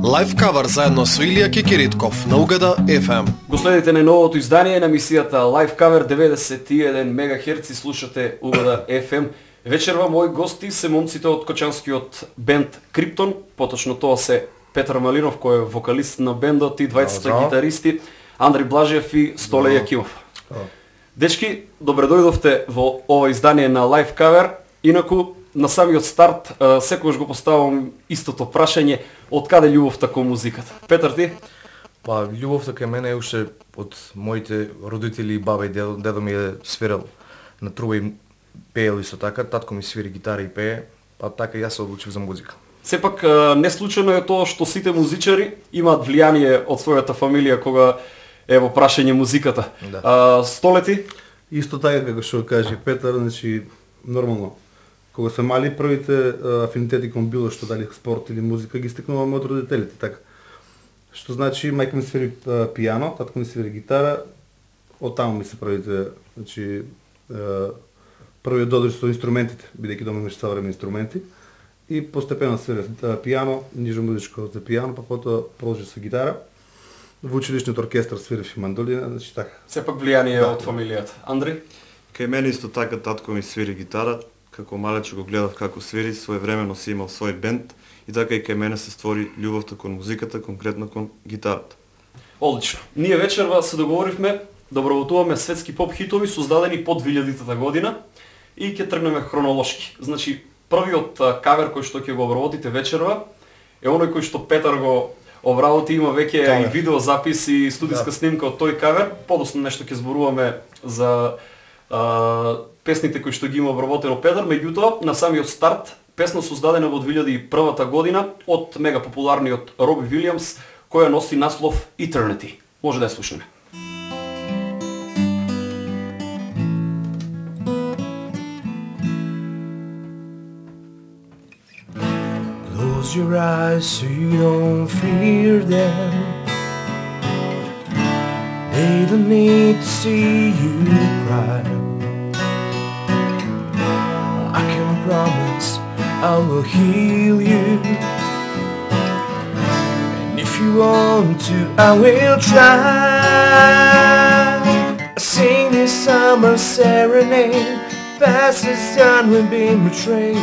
Лайф кавер заедно со Илија Кикиритков на Угада FM. Го следите на новото издание на емисијата Лайф кавер 91 МГц и слушате Угада FM. Вечерва мои гости се момците од кочанскиот бенд Криптон, поточно тоа се Петар Малинов кој е вокалист на бендот и двајцата гитаристи Андри Блажев и Столе Јакимов. Дечки, добре дојдовте во ова издание на Лайф кавер. Инаку на самиот старт секогаш го поставам истото прашање, од каде љубовта кон музиката? Петар, ти? Па, љубовта кај мене е уште од моите родители и баба и дедо ми е свирел на труба и пеел исто така, татко ми свири гитара и пее, па така јас се одлучив за музика. Сепак не случајно е тоа што сите музичари имаат влијание од својата фамилија кога е во прашање музиката. Да. Столети? Исто така како што каже Петар, значи нормално. Кога се мали, првите афинитети кон било што, дали спорт или музика, ги стекнуваме од родителите, така. Што значи, мајка ми свири пијано, татко ми свири гитара, од таму ми се првите, значи, првиот додир со инструментите, бидејќи дома имаше цело време инструменти, и постепено свири пијано, нижо музичко за пијано, па потоа продолжи со гитара. Во училишниот оркестар свирев и мандолина, значи така. Сепак влијание од фамилијата. Андри? Кај мене исто така татко ми свири гитара. Како малече го гледав како свири, своевремено си имал свој бенд и така и кај мене се створи љубовта кон музиката, конкретно кон гитарата. Одлично. Ние вечерва се договоривме да обработуваме светски поп хитови создадени под 2000-та година и ќе тргнеме хронолошки. Значи, првиот кавер кој што ќе го обработите вечерва е оној кој што Петар го обработи, има веќе и видеозапис и студиска снимка од тој кавер. Подоцна нешто ќе зборуваме за песните кои што ги има обработено Петар, меѓутоа на самиот старт песна создадена во 2001 година од мега популарниот Роби Вилијамс, која носи наслов Eternity. Може да ја слушнеме. Close your eyes so you don't fear them. They don't need to see you cry. I can promise I will heal you. And if you want to, I will try. I sing this summer serenade. Past this time we've been betrayed.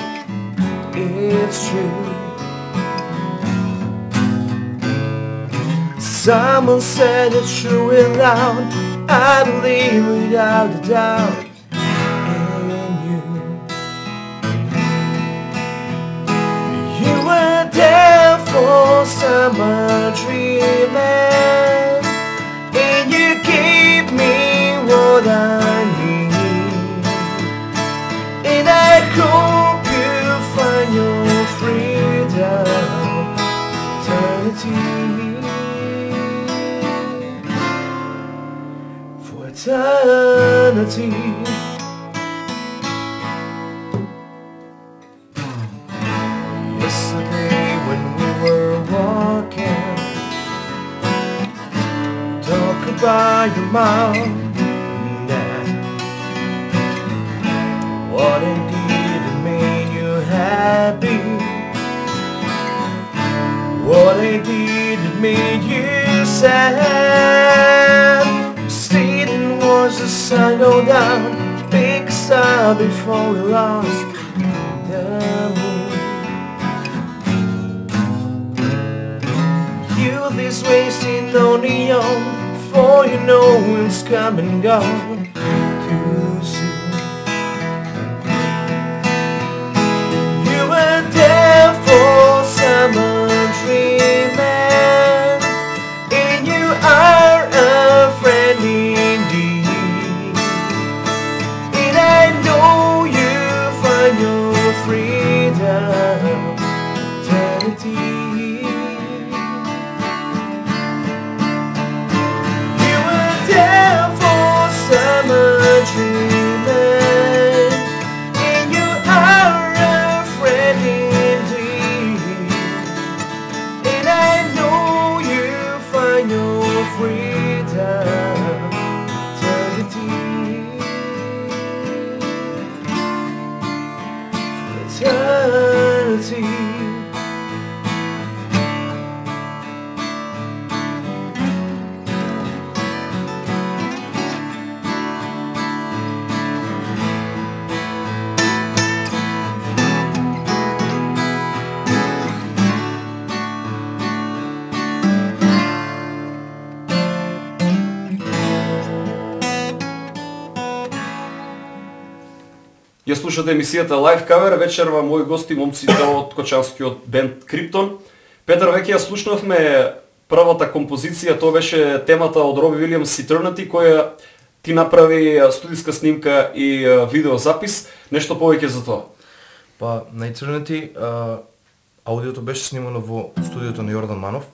It's true. Someone said it true and loud. I believe without a doubt in you. You were there for summer dreaming, and you gave me what I need. And I hope you find your freedom, eternity. Eternity. Yesterday when we were walking, talk about your mouth. Now, what I did that made you happy, what I did that made you sad. Was the sun go down, pick a star before we lost the moon. Youth is wasting on the young, for you know it's come and gone too soon. You were there for summer dreaming, and you are a friend indeed. Your freedom, eternity. You were there for summer dreaming, and you are a friend indeed. And I know you find your freedom, eternity. Eternity. Ја слушате емисијата Live Cover, вечерва мои гости, момците од кочанскиот бенд Криптон. Петар, веќе ја слушнавме првата композиција, тоа беше темата од Роби Вилијамс Eternity, која ти направи студиска снимка и видеозапис. Нешто повеќе за тоа? Па, на Eternity аудиото беше снимано во студиото на Јордан Манов.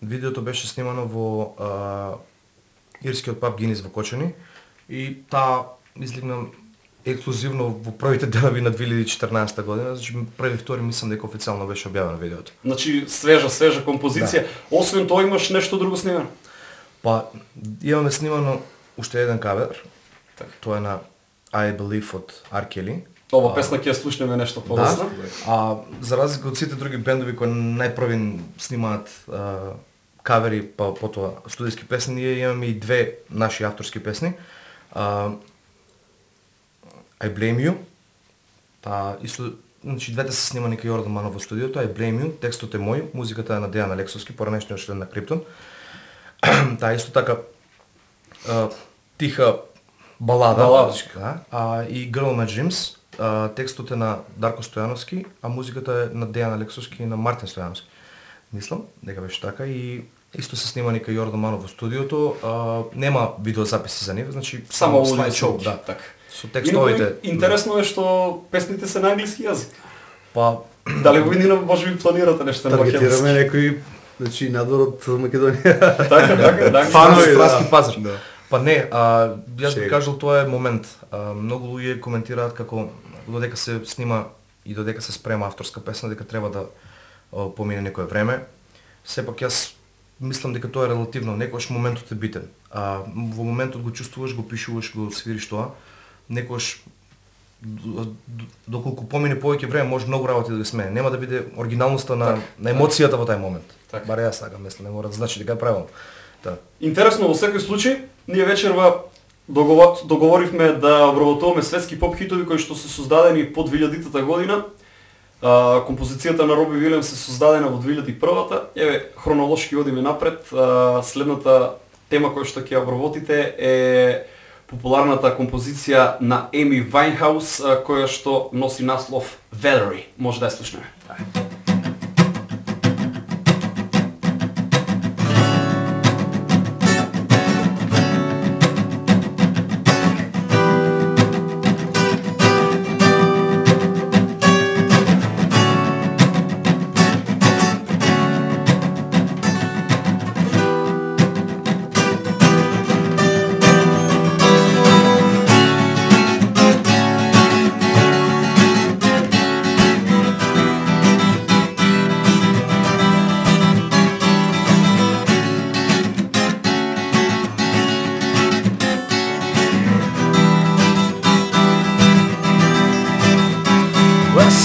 Видеото беше снимано во ирскиот паб Гинис во Кочани и таа излегна ексклузивно во првите денови на 2014 година, значи први втори мислам дека официјално беше објавено видеото. Значи свежа композиција. Да. Освен тоа имаш нешто друго снимано? Па имаме снимано уште еден кавер. Так. Тоа е на I Believe од R. Kelly. Ова песна ќе ја слушнеме нешто подоцна. Да. За разлика од сите други бендови кои најпрви снимаат кавери, па потоа студиски песни, ние имаме и две наши авторски песни. I Blame You. Исто, значи двете се снимани кај Јордан Манов во студиото. I Blame You, текстот е мој, музиката е на Дејан Алексовски, поранешниот член на Криптон. Таа исто така тиха балада, да, и Girl My Dreams. Текстот е на Дарко Стојановски, а музиката е на Дејан Алексовски и на Мартин Стојановски. Мислам, дека беше така и исто се снимани кај Јордан Манов во студиото. Нема видеозаписи за нив, значи само слайд шоу, да. Така. Со текстовите. Интересно е што песните се на англиски јазик. Па дали во иднина можеби планирате нешто на македонски? Таргетираме некои, значи надвор од Македонија. Така. Фанови, странски пазар. Да. Па не, јас би кажал тоа е момент. Многу луѓе коментираат како додека се снима и додека се спрема авторска песна, дека треба да помине некое време. Сепак јас мислам дека тоа е релативно, некојаш моментот е битен. Во моментот го чувствуваш, го пишуваш, го свириш тоа. Некојаш доколку помине повеќе време може многу работи да ги смее. Нема да биде оригиналноста на емоцијата во тај момент. Баре јас така мислам, не мора да значи дека е правилно. Да. Интересно во секој случај, ние вечерва договоривме да обработуваме светски поп хитови кои што се создадени под 2000-та година. Композицијата на Роби Вилијамс се создадена во 2001-та. Еве, хронолошки одиме напред. Следната тема која што ќе ја обработите е популарната композиција на Еми Вајнхаус, која што носи наслов Valerie. Може да ја слушнеме.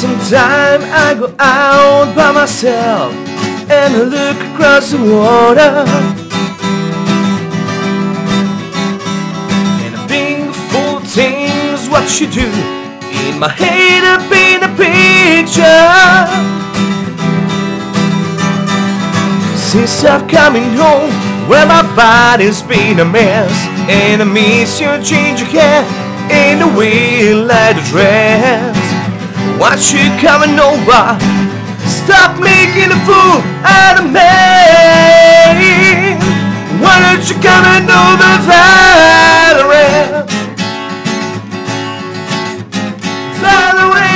Sometimes I go out by myself and I look across the water, and I think of all the things what you do. In my head I paint a picture. Since I've coming home, well my body's been a mess, and I miss your change of hair and the way you like the dress. Why don't you coming over? Stop making a fool out of me. Why don't you coming over, Valerie? Valerie,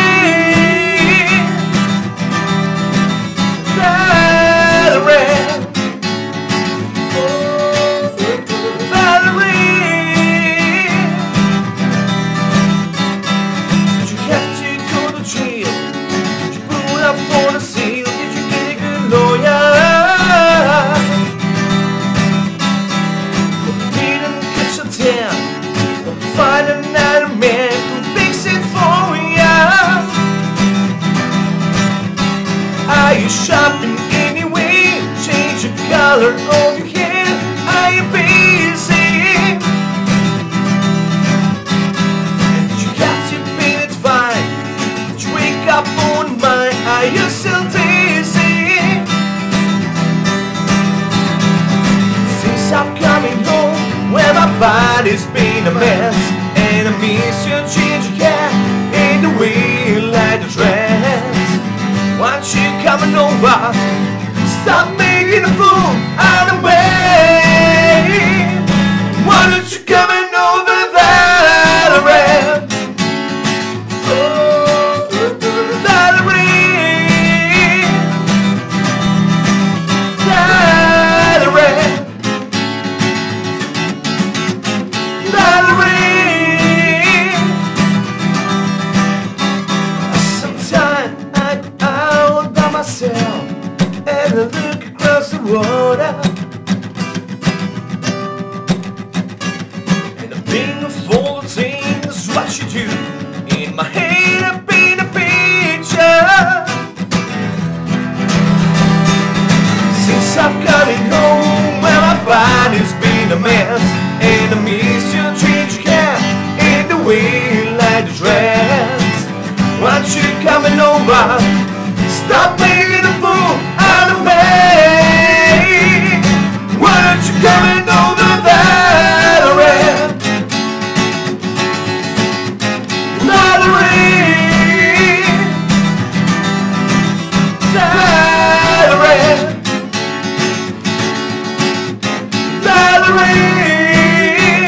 Valerie, Valerie. You have to go to jail. You pull up for the seal. Did you get a good lawyer? Didn't catch a tail. Find another man who fix it for you. Are you shopping anyway? Change the color of your hair. Are you busy? You got to paint it fine. You wake up on mine. Are you still dizzy? Since I'm coming home, well my body's been a mess, and I miss your ginger cat and over. Stop making a fool out of me. Why don't you come and over Valerie? Oh, Valerie, Valerie, Valerie. Sometimes I'm out by myself and I look across the water, and I think of all the things what you do. In my head I paint a picture. Since I've coming home, well my body's been a mess, and I miss your change cat in the way you like the dress. Why don't you coming over? Stop making a fool out of me. Why don't you coming over Valerie? Valerie, Valerie, Valerie.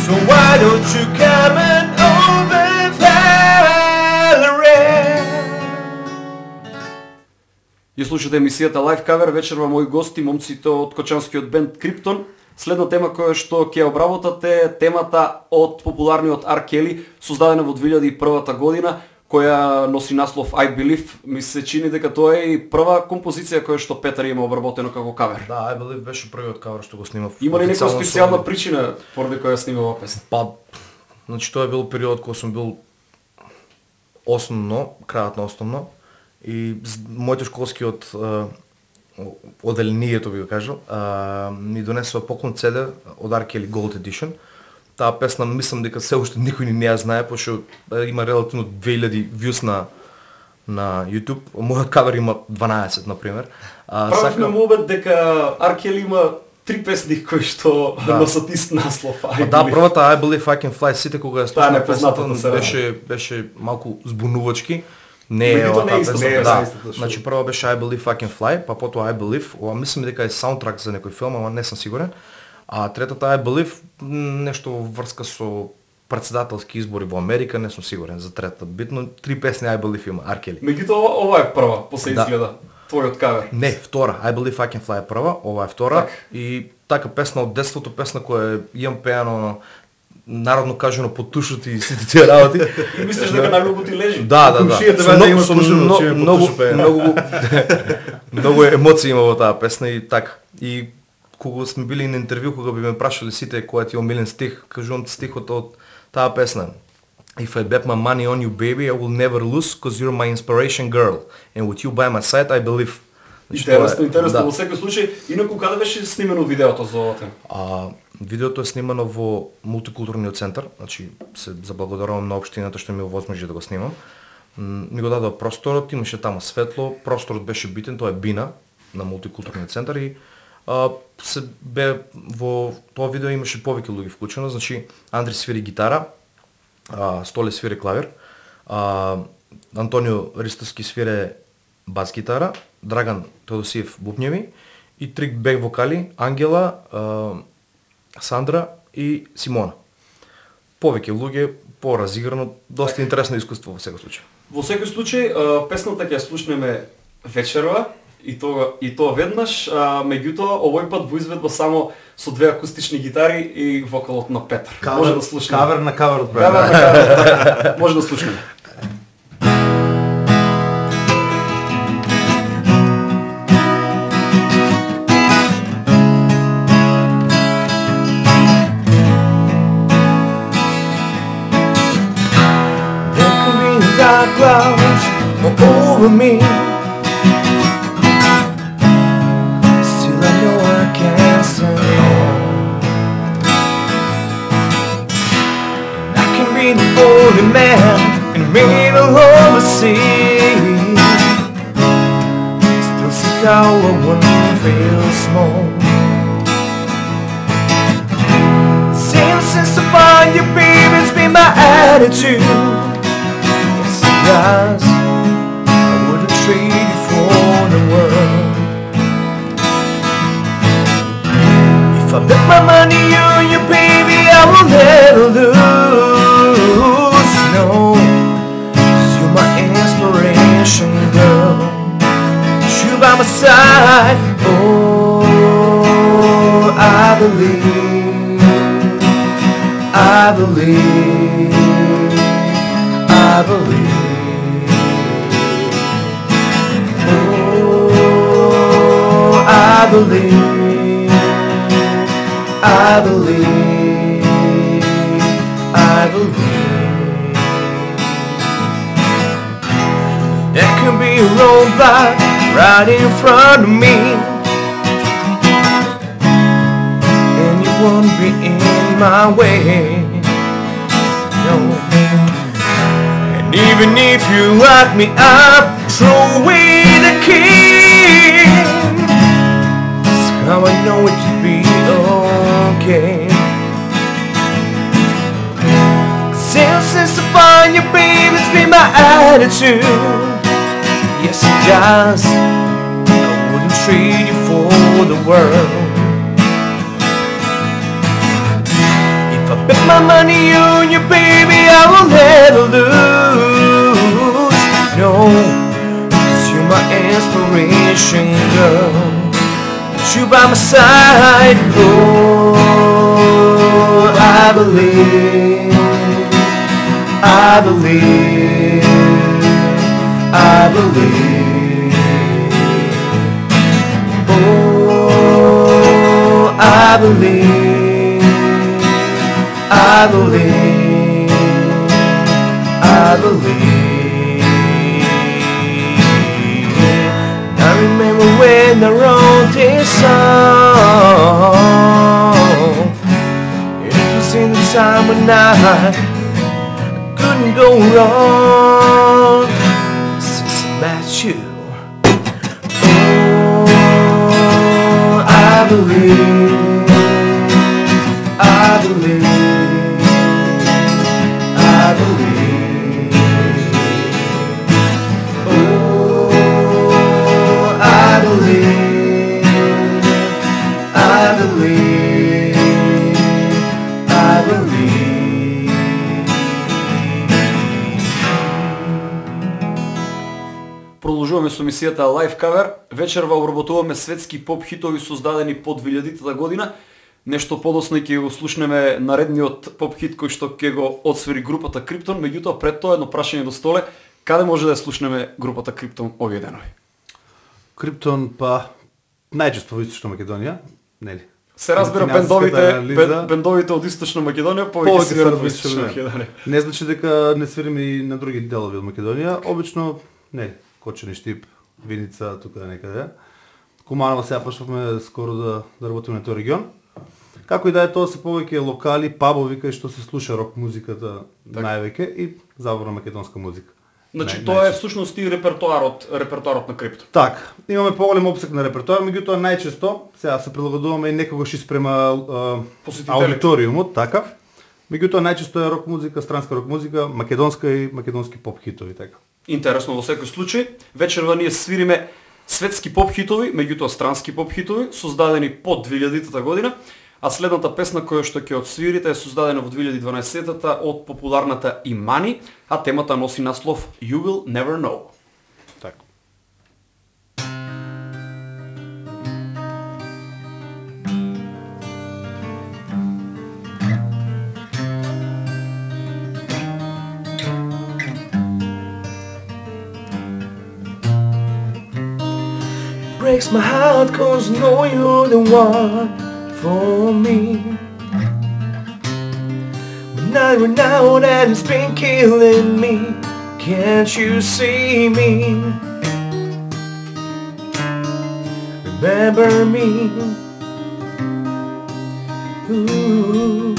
So why don't you coming over Valerie? Ја слушате емисијата Live Cover, вечерва мои гости, момците од кочанскиот бенд Криптон. Следна тема која што ќе обработате е темата од популарниот R. Kelly, создадена во 2001 година, која носи наслов I Believe. Ми се чини дека тоа е и прва композиција која што Петар има обработено како кавер. Да, I Believe беше првиот кавер што го снимав. Има ли некоја официјално специјална со- причина поради која снима оваа песна? Па, значи тоа е бил период кога сум бил основно, крајот на основно, и моето школскиот оделението, би го кажал, ми донесува поклон CD од R. Kelly Gold Edition. Таа песна мислам дека се уште никој не ја знае, пошто има релативно 2000 views на YouTube. Мојот кавер има 12, например. Правивме му обет дека R. Kelly има 3 песни кои што носат ист наслов. I Да, Believe. првата I Believe I Can Fly, сите кога ја Таа слушнав непознатата песната, се беше малку збунувачки. Не е Меѓутоа не е оваа исто, песна, не е да. истото, што- Значи прва беше I Believe I Can Fly, па потоа I Believe, ова мислам дека е саундтрак за некој филм, ама не сум сигурен. А третата I Believe нешто во врска со претседателски избори во Америка, не сум сигурен за третата. Битно 3 песни I Believe има R. Kelly. Меѓутоа ова е прва, после Да. изгледа твојот кавер. Не, втора. I Believe I Can Fly е прва, ова е втора. Така. И така песна од детството, песна која имам пеано народно кажано по тушот и сите тие работи. И мислиш дека најмногу ти лежи? Да. Комшијата Со вајде много- има со тушено, мно- че има по многу, тушу пеење. многу емоции има во таа песна и така. И кога сме били на интервју, кога би ме прашале сите кој ти е омилен стих, кажувам стихот од таа песна. If I bet my money on you, baby, I will never lose, cause you're my inspiration girl. And with you by my side, I believe. Значи, тоа е- Интересно, интересно, да. во секој случај. Инаку каде беше снимено видеото за оваа тема? Видеото е снимано во мултикултурниот центар, значи се заблагодарувам на општината што ми овозможи да го снимам. Ми го дадоа просторот, имаше таму светло, просторот беше битен, тоа е бина на мултикултурниот центар и се бе во тоа видео имаше повеќе луѓе вклучено, значи Андри свири гитара, Столе свири клавир, Антонио Ристовски свире бас гитара, Драган Тодосиев бубњеви и трик бек вокали, Ангела, Сандра и Симона. Повеќе луѓе, поразиграно, доста интересно искуство во секој случај. Во секој случај, песната ќе ја слушнеме вечерва и тоа веднаш, меѓутоа овој пат во изведба само со две акустични гитари и вокалот на Петар. Може да слушнеме. Кавер на кавер од Кавер на кавер. Може да слушнеме. There can be dark clouds over me. Still I know I can't stay on. I can be the only man in the middle of the sea. Still see how I wouldn't feel small. Since I found you, baby, it's been my attitude. Yes, it does. I wouldn't trade you for the world. If I bet my money on you, baby, I will never lose. No, 'cause you're my inspiration, girl. You by my side. Oh, I believe, I believe, I believe. Oh, I believe, I believe, I believe. There could be a roadblock right in front of me, and you won't be in my way. No. And even if you lock me up, throw away the key. That's how I know it to be okay. Since I find you, baby, it's been my attitude. Yes, it does. I wouldn't trade you for the world. If I bet my money on you, baby, I will never lose. No, 'cause you're my inspiration, girl. You by my side. Oh, I believe, I believe, I believe. Oh, I believe, I believe, I believe. I remember when I wrote this song. It was in the time when I couldn't go wrong. Since I met you, oh, I believe, I believe, I believe. Oh, I believe, I believe, I believe. Продолжуваме со емисијата Live Cover. Вечерва обработуваме светски поп хитови создадени по 2000-та година. Нешто подоцна ќе го слушнеме наредниот поп хит кој што ќе го отсвири групата Криптон, меѓутоа пред тоа едно прашање до столе, каде може да ја слушнеме групата Криптон овие денови? Криптон, па најчесто во Источна Македонија, нели? Се разбира, бендовите од Источна Македонија повеќе свират во Источна Македонија. Не значи дека не свириме и на други делови од Македонија, обично нели, Кочани, Штип, Виница, тука некаде. Куманово сега почнавме скоро да работиме на тој регион. Како и да е, тоа се повеќе локали, пабови кај што се слуша рок музиката највеќе и забавна македонска музика. Значи тоа е всушност и репертоарот на Криптон. Така, имаме поголем опсек на репертоар, меѓутоа најчесто сега се прилагодуваме и некогаш испрема аудиториумот, така. Меѓутоа најчесто е рок музика, странска рок музика, македонска и македонски поп хитови, така. Интересно во секој случај, вечерва ние свириме светски поп хитови, меѓутоа странски поп хитови, создадени по 2000-та година, а следната песна која што ќе отсвирите е создадена во 2012-та од популарната Имани, а темата носи наслов You Will Never Know. Така. Breaks my heart 'cause I know you're the one for me. But now that it's been killing me, can't you see me? Remember me. Ooh.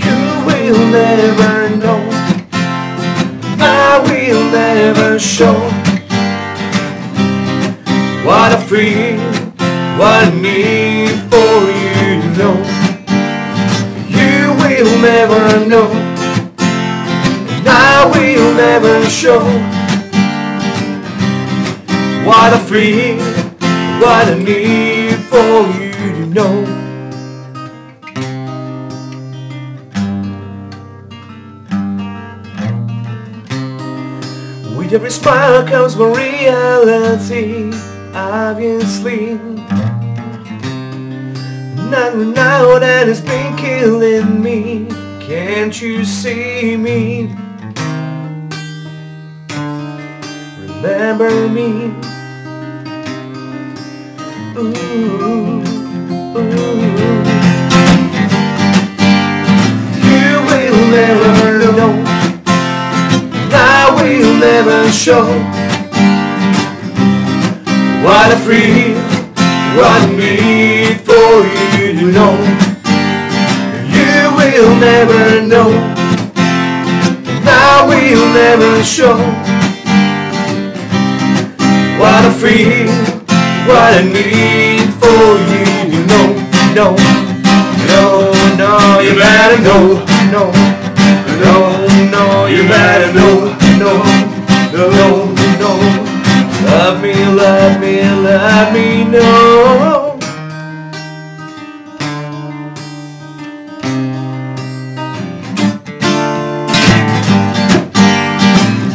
You will never know. I will never show what I feel, what I need for you to know. You will never know. And I I will never show what I feel, what I need for you to know. With every smile comes my reality, obviously. Not now that it's been killing me. Can't you see me? Remember me. Ooh, ooh. You will never know. I will never show what I feel, what I need for you to know. You will never know. I will never show what I feel, what I need for you to know. No, no, no, you better know. No, no, no, you better know. No, no, no. Love me, love me, love me, no.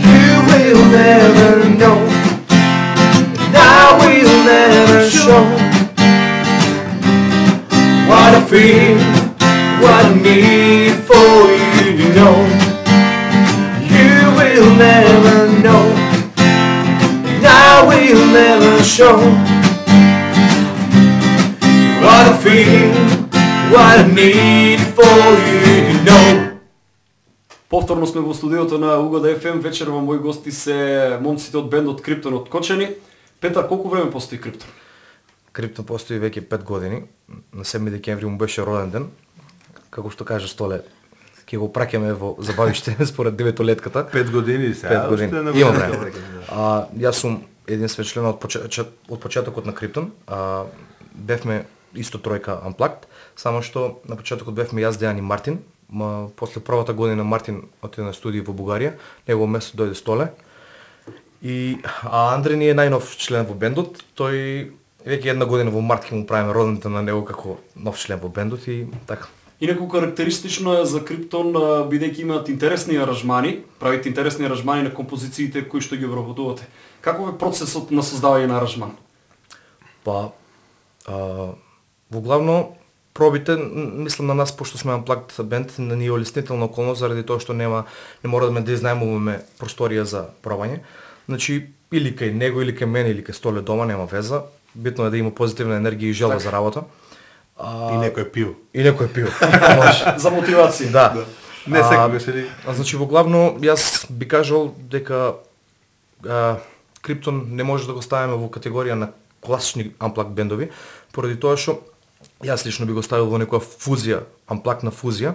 You will never know, and I will never show what I feel, what I need for you to know. You will never know, and I will never show what I feel, what I need for you to know. Повторно сме во студиото на Угода FM. Вечерва мои гости се момците од бендот Криптон од Кочани. Петар, колку време постои Криптон? Криптон постои веќе 5 години. На 7 декември му беше роден ден. Како што каже Столе, ќе го праќаме во забавиште според 9-летката. 5 години сега. 5 години. Има време. Јас сум единствен член од почетокот на Криптон. Бевме исто тројка Unplugged, само што на почетокот бевме јас, Дејан и Мартин. После првата година Мартин отиде на студија во Бугарија, негово место дојде Столе. И Андре ни е најнов член во бендот. Тој веќе една година во март ќе му правиме роденден на него како нов член во бендот и така. Инаку карактеристично е за Криптон, бидејќи имаат интересни аранжмани, правите интересни аранжмани на композициите кои што ги обработувате. Каков е процесот на создавање на аранжман? Па, во главно пробите, мислам на нас, пошто сме Unplugged бенд, на ние олеснителна околност, заради тоа што не мораме да изнајмуваме просторија за пробање. Значи, или кај него, или кај мене, или кај Столе дома, нема веза. Битно е да има позитивна енергија и желба за работа. И некој пил. И некој пил. За мотивација. Да. Не секогаш или? Значи, во главно, јас би кажал дека Криптон не може да го ставиме во категорија на класични Unplugged бендови, поради тоа што јас лично би го ставил во некоја фузија, Unplugged на фузија,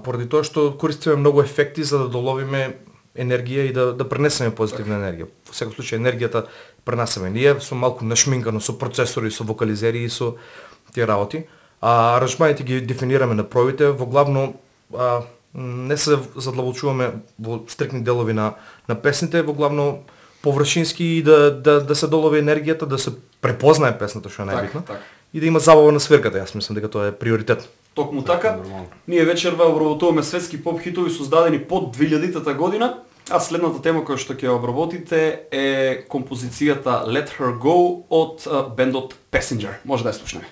поради тоа што користиме многу ефекти за да доловиме енергија и да пренесеме позитивна енергија. Во секој случај енергијата пренасеме ние со малку нашминкано, со процесори, со вокализери и со тие работи. Аранжманите ги дефинираме на пробите, во главно не се задлабочуваме во стрикни делови на песните, во главно површински и да се долови енергијата, да се препознае песната, што е најбитно. И да има забава на свирката, јас мислам дека тоа е приоритет. Токму така, ние вечерва обработуваме светски поп хитови создадени под 2000-та година, а следната тема која што ќе обработите е композицијата Let Her Go од бендот Passenger. Може да ја слушнеме.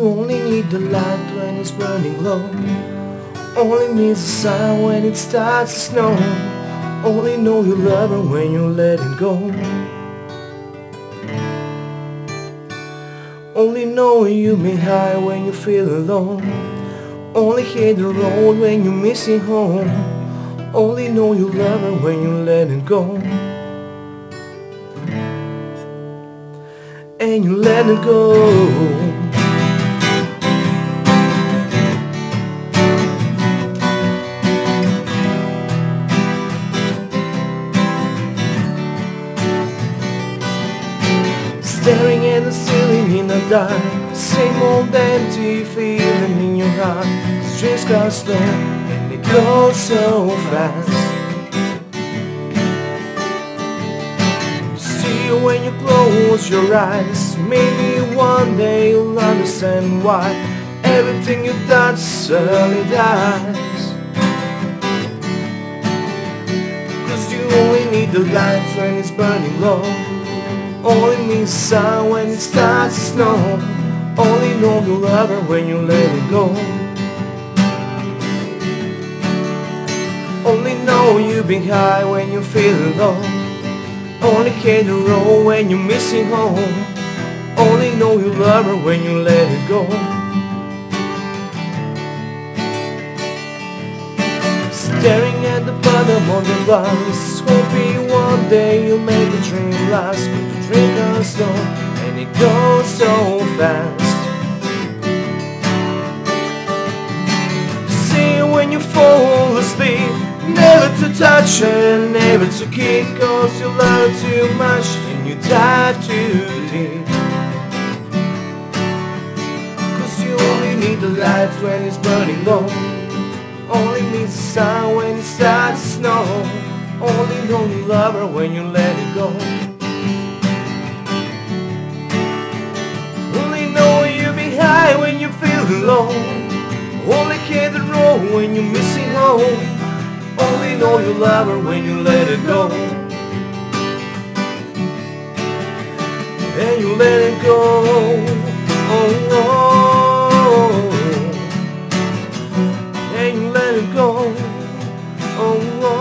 Only need the light when it's burning low. Only needs the sun when it starts to snow. Only know you love her when you let it go. Only know you may high when you feel alone. Only hit the road when you're missing home. Only know you love her when you let it go. And you let it go. Staring at the ceiling in the dark, same old empty feeling in your heart. The streets got slow and it goes so fast. See you when you close your eyes. Maybe one day you'll understand why everything you touch suddenly dies. Cause you only need the light when it's burning low. Only miss the sun when it starts to snow. Only know you love her when you let it go. Only know you've been high when you're feeling low. Only can you roll when you're missing home. Only know you love her when you let it go. Staring at the bottom of your lungs, hoping one day you'll make the dream last. But the dream comes slow and it goes so fast. See when you fall asleep, never to touch and never to keep. Cause you love too much and you dive too deep. Cause you only need the light when it's burning low. Only miss the sun when it starts to snow. Only know you love her when you let it go. Only know you'll be high when you're feeling low. Only can the roll when you're missing home. Only know you love her when you let it go. And you let it go. Oh, oh. And you let it go. Oh, oh.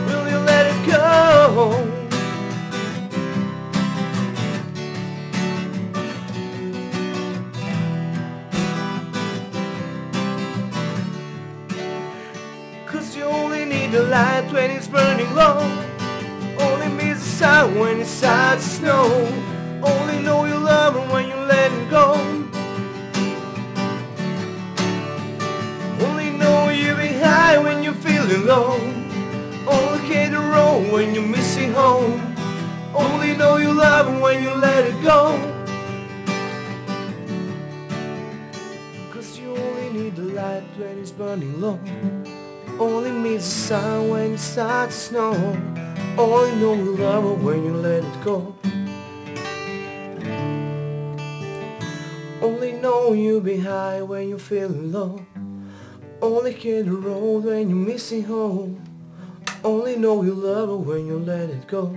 Will you let it go? Cause you only need the light when it's burning low. Only miss the sun when it starts to snow. Only know you love her when you let it go. Only know you'll be high when you're feeling low. Only can the road when you're missing home. Only know you love her when you let it go. Cause you only need the light when it's burning low. Only miss the sun when it starts to snow. Only know you love her when you let it go. Only know you'll be high when you're feeling low. Only can the road when you're missing home. Only know you love her when you let it go.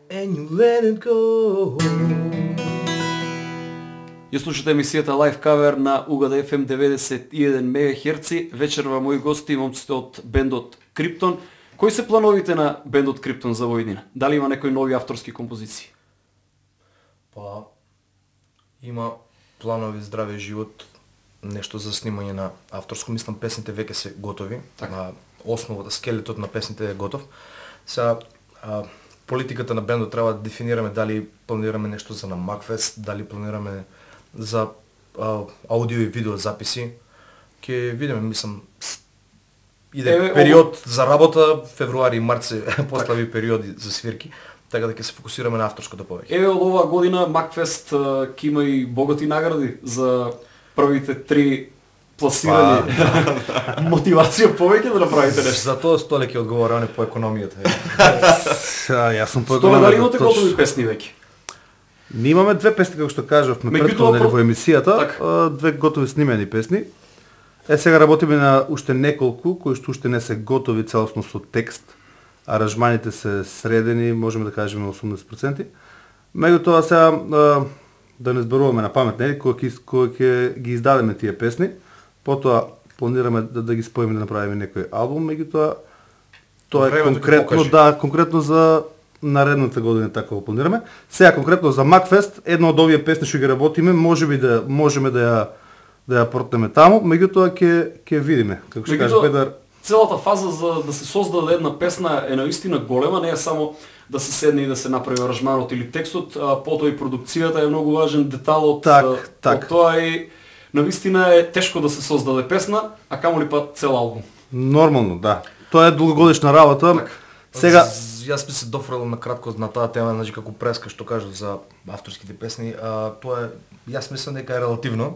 And you let it go. Ја слушате емисијата Live Cover на UGD FM 91 МГц. Вечерва мои гости, момците од бендот Криптон. Кои се плановите на бендот Криптон за овојдина? Дали има некои нови авторски композиции? Па има планови здраве живот, нешто за снимање на авторско. Мислам песните веќе се готови. Така. Основата, скелетот на песните е готов. Сега политиката на бендот треба да дефинираме дали планираме нешто за на Макфест, дали планираме за аудио и видео записи. Ќе видиме, мислам, иде период за работа, февруари и март се постави периоди за свирки, така да ќе се фокусираме на авторското повеќе. Еве од оваа година Макфест ќе има и богати награди за првите 3 пласирани. Мотивација повеќе да направите нешто. За тоа Столе ќе одговара, он е по економијата. Јас сум по Столе, дали имате готови песни веќе? Ние имаме 2 песни, како што кажавме претходно во емисијата, 2 готови снимени песни. Сега работиме на уште неколку, кои што уште не се готови целосно со текст. Аранжманите се средени, можеме да кажеме 80%. Меѓутоа сега да не зборуваме на памет, нели, кој ќе ги издадеме тие песни, потоа планираме да ги споиме да направиме некој албум, меѓутоа тоа е конкретно за наредната година, така го планираме. Сега конкретно за Макфест, една од овие песни што ги работиме, можеби да можеме да ја портнеме таму, меѓутоа ќе видиме. Како што каже Петар, целата фаза за да се создаде една песна е наистина голема, не е само да се седне и да се направи аранжманот или текстот, потоа и продукцијата е многу важен детал од тоа и навистина е тешко да се создаде песна, а камоли пат цел албум. Нормално, да. Тоа е долгогодишна работа. Така. Сега Јас би се дофрел на кратко на таа тема, значи како преска што кажа за авторските песни, тоа е, јас мислам дека е релативно.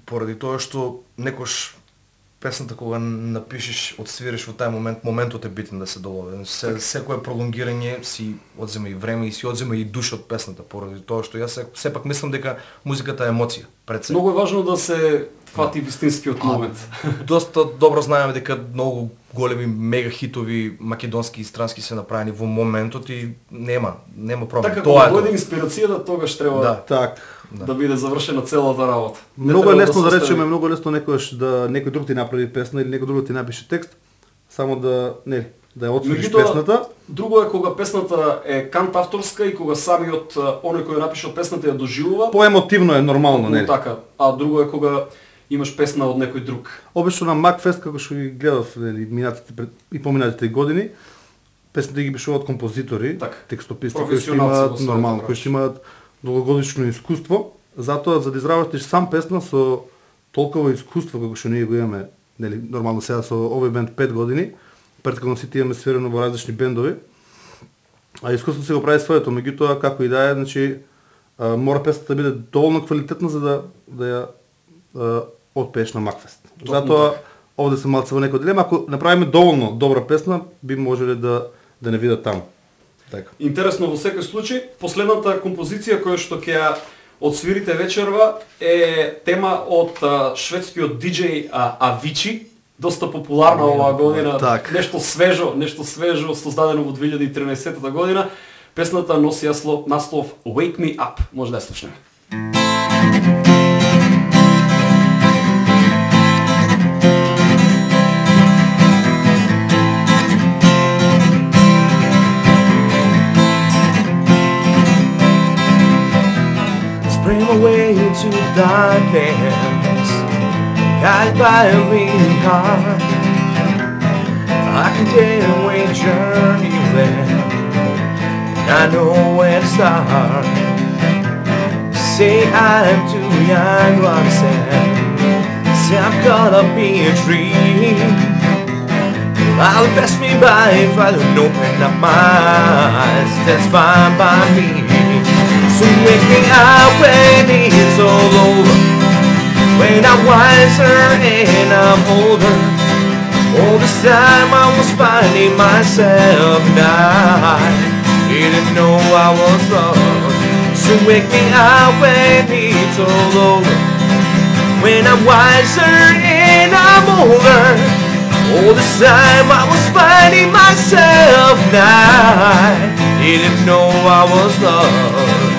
Поради тоа што некош песната кога напишеш, одсвириш во тај моментот е битен да се долови. Секое пролонгирање си одзема и време и си одзема и душа од песната, поради тоа што јас сепак мислам дека музиката е емоција пред се. Многу е важно да се фати вистинскиот момент. Доста добро знаеме дека многу големи мега хитови македонски и странски се направени во моментот и нема проблем. Така Тоа кога е дојде инспирацијата, тогаш треба Да. так. да биде завршена целата работа. Не Многу е треба лесно се да остави. речеме, многу е лесно некојаш да некој друг ти направи песна или некој друг ти напише текст, само да ја отсвириш Меѓутоа, песната. друго е кога песната е кант авторска и кога самиот оној кој ја напишал песната ја доживува. Поемотивно е нормално, нели? Така, а друго е кога имаш песна од некој друг. Обично на Макфест, како што ги гледав и поминатите години, песните ги пишуваат композитори, Така. текстописти кои што Професионалци во имаат својата нормално, бранша. кои што имаат долгогодишно искуство. Затоа за да изработиш сам песна со толкова искуство како што ние го имаме, нели, нормално сега со овој бенд 5 години, претходно сите имаме свирено во различни бендови. А искуството се го прави своето, меѓутоа како и да е, значи мора песната да биде доволно квалитетна за да ја отпееш на Макфест. Затоа овде се малце во некој дилема, ако направиме доволно добра песна, би можеле да не видат таму. Така. Интересно во секој случај, последната композиција која што ќе ја одсвирите вечерва е тема од шведскиот диџеј Avicii, доста популарна оваа година, Так. нешто свежо, создадено во 2013 година. Песната носи наслов Wake Me Up, може да ја слушнеме. Bring my way into darkness, guided by a beating heart. I can tell where the journey went, and I know where to start. Say I'm too young to understand, say I'm caught up in a dream. I'll pass me by if I don't open up my eyes, that's fine by me. So wake me up when it's all over, when I'm wiser and I'm older. All this time I was finding myself and I didn't know I was lost. So wake me up when it's all over, when I'm wiser and I'm older. All this time I was finding myself and I didn't know I was lost.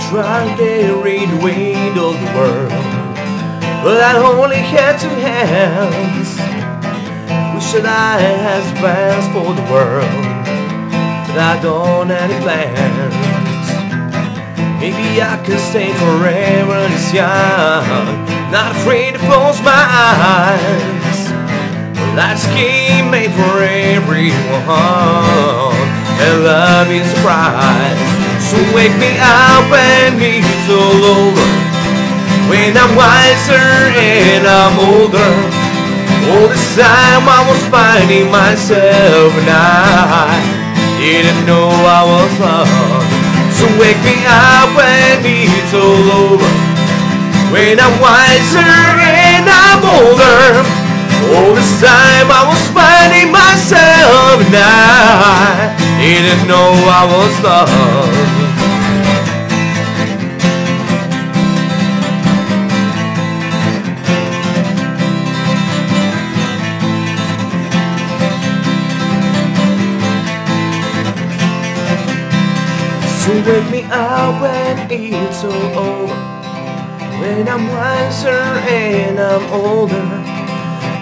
Trying to read the wind of the world, but I only had two hands. Wish that I had plans for the world, but I don't have any plans. Maybe I could stay forever this young, not afraid to close my eyes. Life's game made for everyone, and love is a prize. So wake me up when it's all over, when I'm wiser and I'm older. All this time I was finding myself and I didn't know I was lost. So wake me up when it's all over, when I'm wiser and I'm older. All this time I was finding myself and I didn't know I was lost. So wake me up when it's all over, when I'm wiser and I'm older.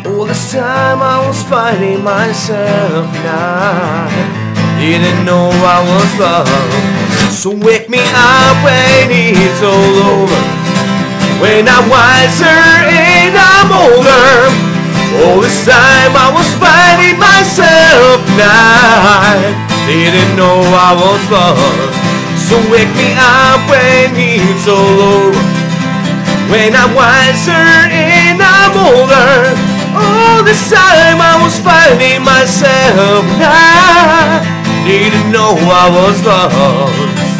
All this time I was fighting myself now. Didn't know I was loved. So wake me up when it's all over. When I'm wiser and I'm older. All this time I was fighting myself now. Didn't know I was lost. So wake me up when it's all over. When I'm wiser and I'm older. All this time I was fighting myself now. Didn't know I was lost.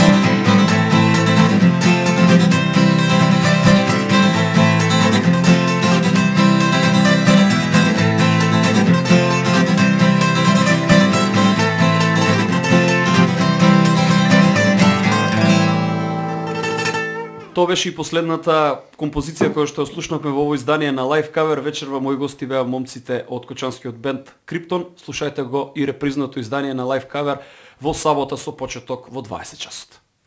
Тоа беше и последната композиција која што ја слушнавме во ово издание на Live Cover. Вечерва мои гости беа момците од кочанскиот бенд Криптон. Слушајте го и репризното издание на Live Cover во сабота со почеток во 20 часот.